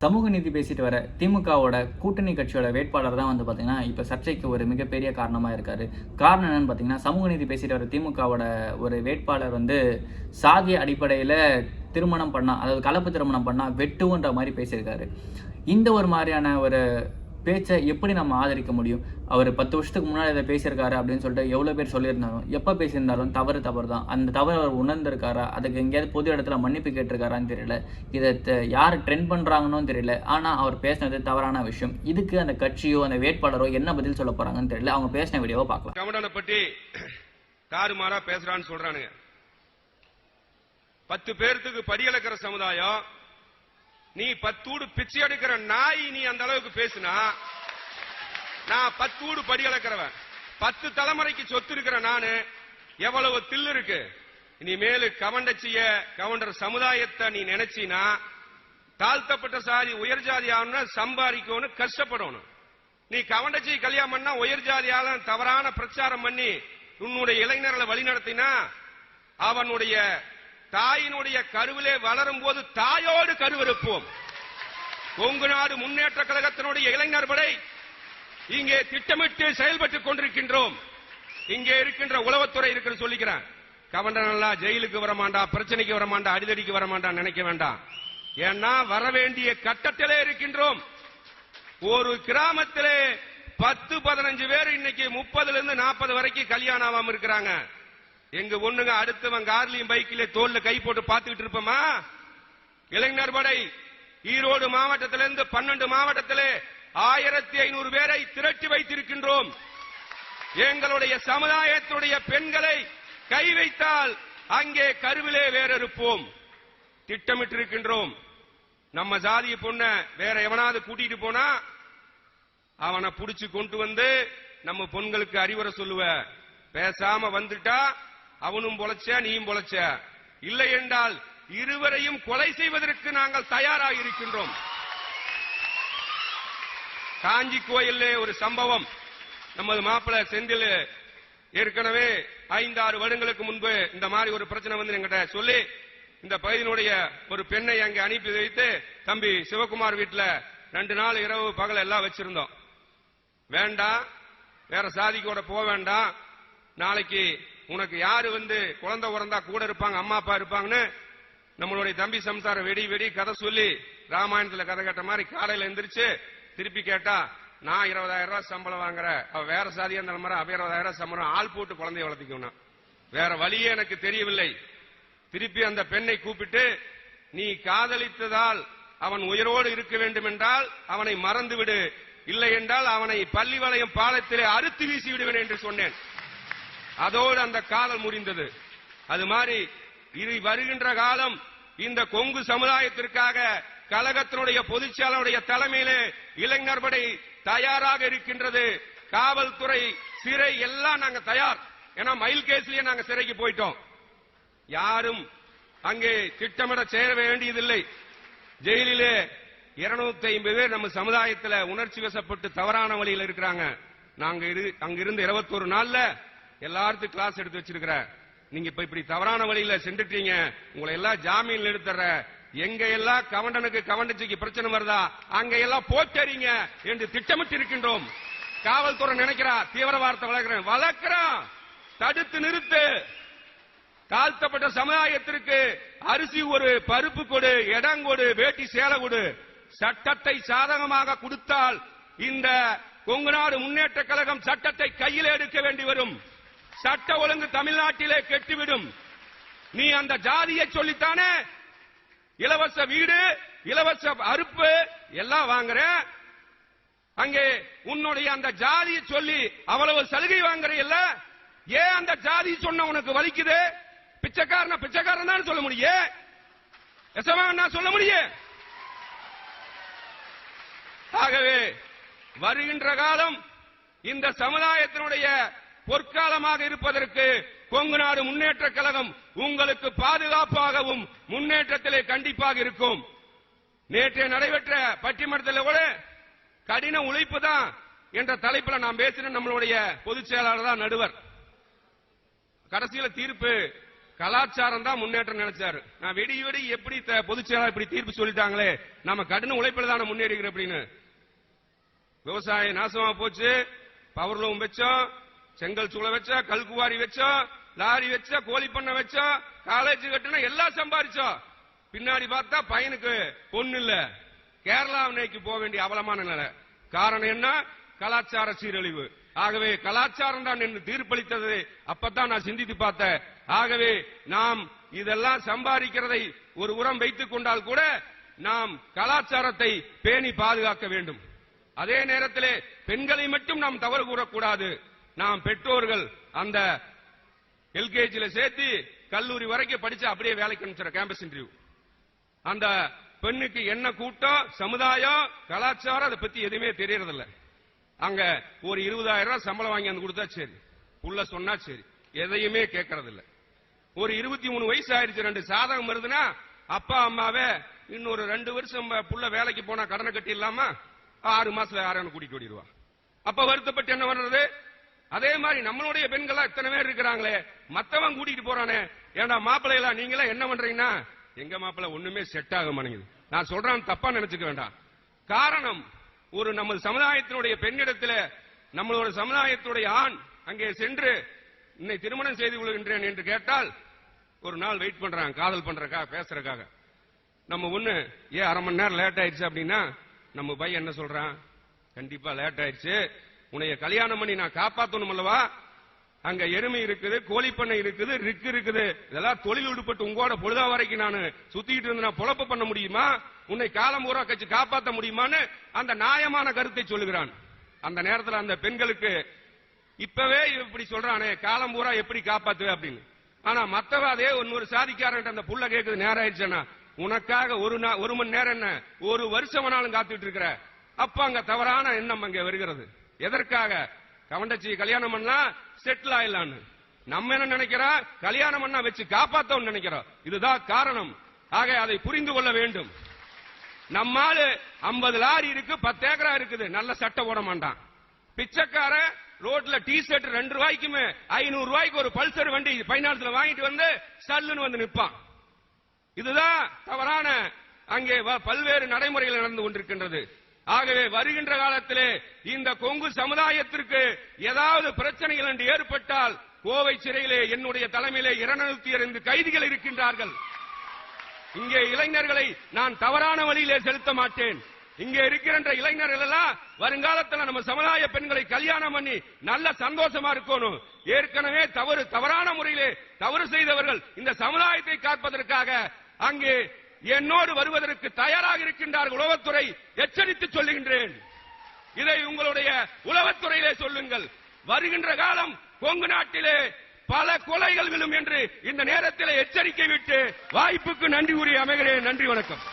சமூக நீதி பேசிட்டு வர திமுகவோட கூட்டணி கட்சியோட வேட்பாளர் தான் வந்து பார்த்தீங்கன்னா இப்போ சர்ச்சைக்கு ஒரு மிகப்பெரிய காரணமாக இருக்காரு. காரணம் என்னன்னு பார்த்தீங்கன்னா, சமூக நீதி பேசிட்டு வர திமுகவோட ஒரு வேட்பாளர் வந்து சாதிய அடிப்படையில் திருமணம் பண்ணா, அதாவது கலப்பு திருமணம் பண்ணா வெட்டுன்ற மாதிரி பேசியிருக்காரு. இந்த ஒரு மாதிரியான ஒரு பேச்சை எப்படி நம்ம ஆதரிக்க முடியும்? அவர் 10 வருஷத்துக்கு முன்னாடி இதை பேசியிருக்காரு அப்படின்னு சொல்லிட்டு எவ்வளோ பேர் சொல்லியிருந்தாலும், எப்போ பேசியிருந்தாலும் தவறு தான். அந்த தவறு அவர் உணர்ந்திருக்காரா? அதுக்கு எங்கேயாவது பொது இடத்துல மன்னிப்பு கேட்டிருக்காரான்னு தெரியல. இதை யார் ட்ரெண்ட் பண்ணுறாங்கன்னு தெரியல. ஆனால் அவர் பேசினது தவறான விஷயம். இதுக்கு அந்த கட்சியோ அந்த வேட்பாளரோ என்ன பதில் சொல்ல போறாங்கன்னு தெரியல. அவங்க பேசின வீடியோவை பார்க்கலாம். கவர்னரை பற்றி தாறுமாறா பேசுறான்னு சொல்றானுங்க. 10 பேருக்கு படியளக்கிற சமுதாயம், நீ 10 பிச்சை எடுக்கிற நாய், நீ அந்த அளவுக்கு பேசுனா, நான் 10 படியளக்கிறவன், 10 தலைமுறைக்கு சொத்து இருக்கிற நானு, எவ்வளவு தில்லு இருக்கு. இனிமேலு கவண்டச்சிய கவுண்டர் சமுதாயத்தை நீ நினைச்சினா, தாழ்த்தப்பட்ட சாதி உயர் ஜாதி ஆகணும், சம்பாதிக்கணும், கஷ்டப்படணும். நீ கவண்டச்சி கல்யாணம் பண்ணா உயர் ஜாதியால தவறான பிரச்சாரம் பண்ணி உன்னுடைய இளைஞர்களை வழிநடத்தினா, அவனுடைய தாயினுடைய கருவிலே வளரும் போது தாயோடு கருவிருப்போம். கொங்கு நாடு முன்னேற்ற கழகத்தினுடைய இளைஞர் படை இங்கே திட்டமிட்டு செயல்பட்டுக் கொண்டிருக்கின்றோம். இங்கே இருக்கின்ற உளவுத்துறை இருக்குன்னு சொல்லிக்கிறேன். கவர்னர் ஜெயிலுக்கு வரமாண்டா, பிரச்சனைக்கு வரமாண்டா, அடிதடிக்கு வரமாண்டா நினைக்க வேண்டாம். ஏன்னா வரவேண்டிய கட்டத்திலே இருக்கின்றோம். ஒரு கிராமத்திலே 10-15 பேர் இன்னைக்கு 30 40 வரைக்கும் கல்யாணம் ஆகாம இருக்கிறாங்க. எங்க ஒண்ணுங்க அடுத்தவன் கார்லயும் பைக்கிலே தோல்ல கை போட்டு பார்த்துக்கிட்டு இருப்போமா? இளைஞர் படை ஈரோடு மாவட்டத்திலிருந்து 12 மாவட்டத்திலே 1500 பேரை திரட்டி வைத்திருக்கின்றோம். எங்களுடைய சமுதாயத்துடைய பெண்களை கை வைத்தால் அங்கே கருவிலே வேற இருப்போம். திட்டமிட்டு இருக்கின்றோம். நம்ம ஜாதிய பொண்ண வேற எவனாவது கூட்டிட்டு போனா அவனை புடிச்சு கொண்டு வந்து நம்ம பொண்களுக்கு அறிவுரை சொல்லுவ. பேசாம வந்துட்டா அவனும் பொழைச்ச, நீயும் பொழைச்ச. இல்லை என்றால் இருவரையும் கொலை செய்வதற்கு நாங்கள் தயாராக இருக்கின்றோம். காஞ்சி கோயிலே ஒரு சம்பவம். நமது மாப்பிள்ளை செந்தில் ஏற்கனவே 5-6 வருடங்களுக்கு முன்பு இந்த மாதிரி ஒரு பிரச்சனை வந்து என்கிட்ட சொல்லி, இந்த பகுதியினுடைய ஒரு பெண்ணை அங்கே அனுப்பி வைத்து, தம்பி சிவகுமார் வீட்டில் 2 நாள் இரவு பகல் எல்லாம் வச்சிருந்தோம். வேண்டாம், வேற சாதிக்கோட போக வேண்டாம், நாளைக்கு உனக்கு யாரு வந்து குழந்தை உறந்தா கூட இருப்பாங்க, அம்மா அப்பா இருப்பாங்கன்னு நம்மளுடைய தம்பி சம்சார வெடி கதை சொல்லி ராமாயணத்துல கதை கேட்ட மாதிரி காலையில எந்திரிச்சு திருப்பி கேட்டா, நான் 20,000 ரூபாய் சம்பளம் வாங்குற, அவ வேற சாதியா இருந்தாலும் 20,000 சம்பளம், ஆள் போட்டு குழந்தைய வளர்த்திக்கணும். வேற வழியே எனக்கு தெரியவில்லை. திருப்பி அந்த பெண்ணை கூப்பிட்டு, நீ காதலித்ததால் அவன் உயிரோடு இருக்க வேண்டும் என்றால் அவனை மறந்து விடு, இல்லை என்றால் அவனை பள்ளி வளையம் பாலத்திலே அறுத்து வீசி விடுவேன் என்று சொன்னேன். அதோடு அந்த காதல் முடிந்தது. அது மாதிரி இது வருகின்ற காலம் இந்த கொங்கு சமுதாயத்திற்காக கழகத்தினுடைய பொதுச்செயலாளருடைய தலைமையிலே இளைஞர் படை தயாராக இருக்கின்றது. காவல்துறை, சிறை எல்லாம் நாங்க தயார். ஏன்னா மயில் கேஸ்லயே நாங்க சிறைக்கு போயிட்டோம். யாரும் அங்கே திட்டமிட சேர வேண்டியதில்லை. ஜெயிலிலே 250 பேர் நம்ம சமுதாயத்தில் உணர்ச்சி வசப்பட்டு தவறான வழியில் இருக்கிறாங்க. நாங்க அங்கிருந்து 21 நாள்ல எல்லாருக்கும் கிளாஸ் எடுத்து வச்சிருக்கிற. நீங்க இப்ப இப்படி தவறான வழியில சென்றுட்டீங்க, உங்களை எல்லாம் ஜாமீன்ல எடுத்துற. எங்க எல்லாம் கவண்டனுக்கு கவண்டச்சிக்கு பிரச்சனை வருதா அங்க எல்லாம் போட்டறீங்க என்று திட்டமிட்டு இருக்கின்றோம். காவல்துறை நினைக்கிறா தீவிரவாதத்தை வளர்க்கிறோம். தடுத்து நிறுத்து. தாழ்த்தப்பட்ட சமுதாயத்திற்கு அரிசி ஒரு, பருப்பு கொடு, இடம் கொடு, வேட்டி சேலை கொடு. சட்டத்தை சாதகமாக கொடுத்தால் இந்த கொங்கு நாடு முன்னேற்ற கழகம் சட்டத்தை கையில் எடுக்க வேண்டி வரும். சட்ட ஒழுங்கு தமிழ்நாட்டிலே கெட்டுவிடும். நீ அந்த ஜாதியை சொல்லித்தானே இலவச வீடு, இலவச அறுப்பு எல்லாம் வாங்குற. அங்கே உன்னுடைய அந்த ஜாதியை சொல்லி அவ்வளவு சலுகை வாங்குற இல்ல? ஏன் அந்த ஜாதி சொன்ன உனக்கு வலிக்குது? பிச்சைக்காரன் தான் சொல்ல முடியும், சொல்ல முடியும். ஆகவே வருகின்ற காலம் இந்த சமுதாயத்தினுடைய பொற்காலமாக இருப்பதற்கு கொங்கு நாடு முன்னேற்ற கழகம் உங்களுக்கு பாதுகாப்பாகவும் முன்னேற்றத்திலே கண்டிப்பாக இருக்கும். நேற்று நடைபெற்ற பட்டிமன்றத்தில் கூட கடின உழைப்பு தான் என்ற தலைப்பில் நாம் பேசின நம்மளுடைய பொதுச் செயலாளர் தான் நடுவர். கடைசியில் தீர்ப்பு கலாச்சாரம் தான் முன்னேற்றம் நினைச்சாரு. நான் வெடி எப்படி பொதுச்செயலாளர் இப்படி தீர்ப்பு சொல்லிட்டாங்களே, நம்ம கடின உழைப்பில் தானே முன்னேறிக்கிறோம் அப்படின்னு. விவசாயம் நாசமா போச்சு, பவர்லூம் வச்சோம், செங்கல் சூளை வச்சோம், கல்குவாரி வச்சோம், லாரி வச்சோம், கோழி பண்ணை வச்சோம், காலேஜ் கட்டினா எல்லாம் சம்பாதிச்சோம். பின்னாடி பார்த்தா பையனுக்கு பொண்ணு இல்ல, கேரளா நோக்கி போக வேண்டிய அவலமான நிலை. காரணம் என்ன? கலாச்சார சீரழிவு. ஆகவே கலாச்சாரம் தான் என்று தீர்ப்பளித்தது. அப்பதான் நான் சிந்தித்து பார்த்தேன். ஆகவே நாம் இதெல்லாம் சம்பாதிக்கிறதை ஒரு உரம் வைத்துக் கொண்டால் கூட நாம் கலாச்சாரத்தை பேணி பாதுகாக்க வேண்டும். அதே நேரத்திலே பெண்களை மட்டும் நாம் தவறு கூறக்கூடாது. நாம் பெற்றோர்கள் அந்த எல்கேஜில சேர்த்து கல்லூரி வரைக்கும் படிச்சு அப்படியே வேலைக்கு அனுப்பிச்சிட கேம்பஸ் இன்டர்வியூ. அந்த பெண்ணுக்கு என்ன கூட்டம், சமுதாயம், கலாச்சாரம் அதை பத்தி எதுவுமே தெரியறதில்ல. அங்க ஒரு 20,000 ரூபாய் சம்பளம் வாங்கி வந்து கொடுத்தா சரி, புள்ள சொன்னா சரி, எதையுமே கேட்கறது இல்ல. ஒரு 23 வயசு ஆயிருச்சு, 2 சாதகம் வருதுன்னா அப்பா அம்மாவே இன்னொரு 2 வருஷம் புள்ள வேலைக்கு போனா கடனை கட்டிடலாமா, 6 மாசத்துல யாரும் கூட்டிட்டு ஓடிடுவா. அப்ப வருத்தப்பட்டு என்ன பண்றது? அதே மாதிரி நம்மளுடைய பெண்களா இத்தனை பேர் இருக்கிறாங்களே, மத்தவன் கூட்டிட்டு போறானே, ஏண்டா மாப்பிள்ளைகளா நீங்களா என்ன பண்றீங்கன்னா, எங்க மாப்பிள்ளை ஒண்ணுமே செட் ஆக மாட்டேங்குது. நான் சொல்றேன், தப்பா நினைச்சுக்க வேண்டாம். காரணம், ஒரு நமது சமுதாயத்தினுடைய பெண்ணிடத்தில் நம்மளோட சமுதாயத்துடைய ஆண் அங்கே சென்று இன்னை திருமணம் செய்து கொள்கின்றேன் என்று கேட்டால் ஒரு நாள் வெயிட் பண்றாங்க, காதல் பண்றதுக்காக, பேசுறதுக்காக. நம்ம ஒண்ணு ஏன் 1/2 மணி நேரம் லேட் ஆயிடுச்சு அப்படின்னா நம்ம பையன் என்ன சொல்றான், கண்டிப்பா லேட் ஆயிடுச்சு, உன்னைய கல்யாணம் பண்ணி நான் காப்பாத்தணும் அல்லவா, அங்க எருமை இருக்குது, கோழிப்பண்ணை இருக்குது, ரிக்கு இருக்குது, இதெல்லாம் தொழில் ஈடுபட்டு உங்களோட பொழுதா வரைக்கும் நான் சுத்திட்டு இருந்து நான் பொழப்பு பண்ண முடியுமா, உன்னை காலம் பூரா கட்சி காப்பாற்ற முடியுமான்னு அந்த நியாயமான கருத்தை சொல்லுகிறான். அந்த நேரத்தில் அந்த பெண்களுக்கு இப்பவே இப்படி சொல்றானே, காலம் பூரா எப்படி காப்பாத்துவே அப்படின்னு. ஆனா மத்தவ அதே ஒரு சாதிக்காரன் அந்த புள்ள கேக்குது, நேரம் ஆயிடுச்சுன்னா உனக்காக 1 மணி நேரம் என்ன 1 வருஷம் வேணாலும் காத்துட்டு இருக்கிற. அப்ப அங்க தவறான எண்ணம் அங்க வருகிறது. எதற்காக? கவண்டச்சி கல்யாணம் பண்ணா செட்டில் ஆயிடலான்னு. நம்ம என்ன நினைக்கிறோம், கல்யாணம் பண்ணா வச்சு காப்பாத்தோம்னு நினைக்கிறோம். இதுதான் காரணம். ஆக அதை புரிந்து கொள்ள வேண்டும். நம்மால 50 லாரி இருக்கு, 10 ஏக்கரா இருக்குது, நல்ல சட்டை போட மாட்டான். பிச்சைக்கார ரோட்ல டி ஷர்ட் 2 ரூபாய்க்குமே 500 ரூபாய்க்கு ஒரு பல்சர் வண்டி பைனான்ஸ்ல வாங்கிட்டு வந்து சல்லுன்னு வந்து நிற்பான். இதுதான் தவறான அங்கே பல்வேறு நடைமுறைகள் நடந்து கொண்டிருக்கின்றது. ஆகவே வருகின்ற காலத்திலே இந்த கொங்கு சமுதாயத்திற்கு ஏதாவது பிரச்சனைகள் என்று ஏற்பட்டால் கோவை சிறையிலே என்னுடைய தலைமையிலே 202 கைதிகள் இருக்கின்றார்கள். இங்கே இளைஞர்களை நான் தவறான வழியிலே செலுத்த மாட்டேன். இங்கே இருக்கின்ற இளைஞர்கள் எல்லாம் வருங்காலத்தில் நம்ம சமுதாய பெண்களை கல்யாணம் பண்ணி நல்ல சந்தோஷமா இருக்கணும். ஏற்கனவே தவறான முறையிலே தவறு செய்தவர்கள் இந்த சமுதாயத்தை காப்பதற்காக அங்கே என்னோடு வருவதற்கு தயாராக இருக்கின்றார்கள். உளவுத்துறை எச்சரித்து சொல்லுகின்றேன். இதை உங்களுடைய உளவுத்துறையிலே சொல்லுங்கள். வருகின்ற காலம் கொங்கு நாட்டிலே பல கொலைகள் விழும் என்று இந்த நேரத்தில் எச்சரிக்கை விட்டு வாய்ப்புக்கு நன்றி கூறி அமைகிறேன். நன்றி, வணக்கம்.